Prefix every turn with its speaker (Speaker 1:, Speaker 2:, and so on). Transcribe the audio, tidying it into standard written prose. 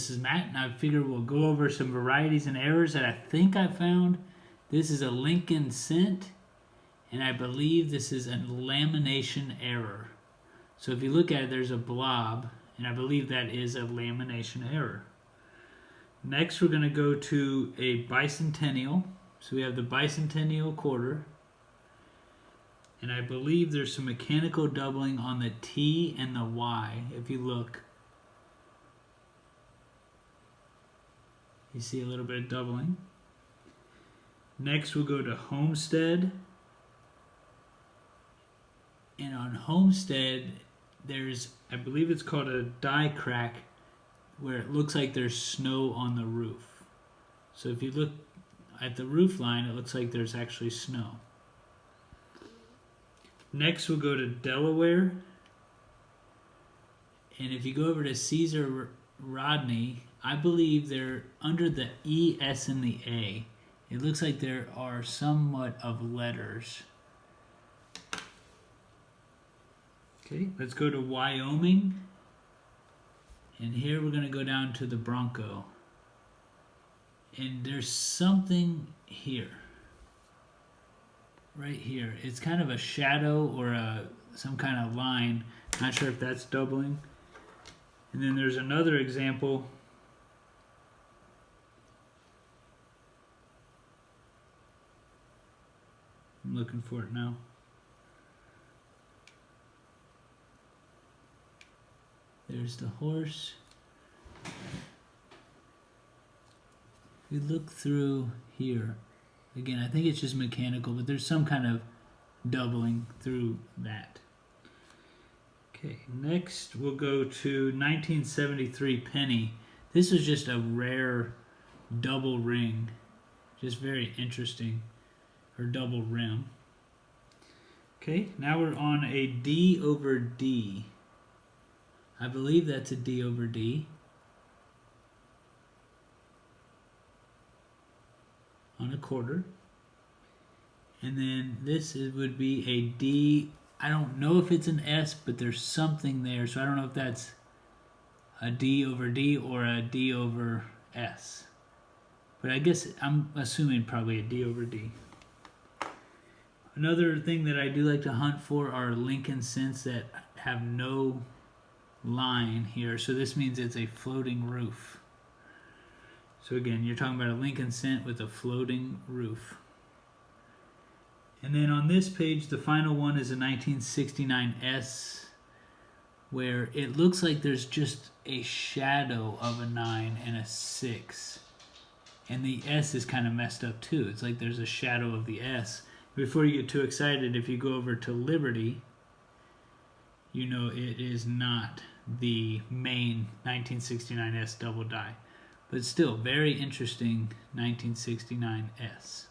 Speaker 1: This is Matt, and I figured we'll go over some varieties and errors that I think I found. This is a Lincoln cent, and I believe this is a lamination error. So if you look at it, there's a blob, and I believe that is a lamination error. Next, we're going to go to a bicentennial. So we have the bicentennial quarter, and I believe there's some mechanical doubling on the T and the Y. If you look, you see a little bit of doubling. Next, we'll go to Homestead. And on Homestead, there's, I believe it's called a die crack, where it looks like there's snow on the roof. So if you look at the roof line, it looks like there's actually snow. Next, we'll go to Delaware. And if you go over to Caesar Rodney, I believe they're under the E, S, and the A. It looks like there are somewhat of letters. Okay, let's go to Wyoming. And here we're going to go down to the Bronco. And there's something here. Right here. It's kind of a shadow or some kind of line. Not sure if that's doubling. And then there's another example. I'm looking for it now. There's the horse. If you look through here, again, I think it's just mechanical, but there's some kind of doubling through that. Okay, next we'll go to 1973 penny. This was just a rare double ring, just very interesting, or double rim. Okay, now we're on a D over D. I believe that's a D over D. On a quarter. And then this would be a D. I don't know if it's an S, but there's something there. So I don't know if that's a D over D or a D over S. But I guess I'm assuming probably a D over D. Another thing that I do like to hunt for are Lincoln cents that have no line here. So this means it's a floating roof. So again, you're talking about a Lincoln cent with a floating roof. And then on this page, the final one is a 1969 S, where it looks like there's just a shadow of a 9 and a 6. And the S is kind of messed up too. It's like there's a shadow of the S. Before you get too excited, if you go over to Liberty, you know it is not the main 1969 S double die. But still, very interesting 1969 S.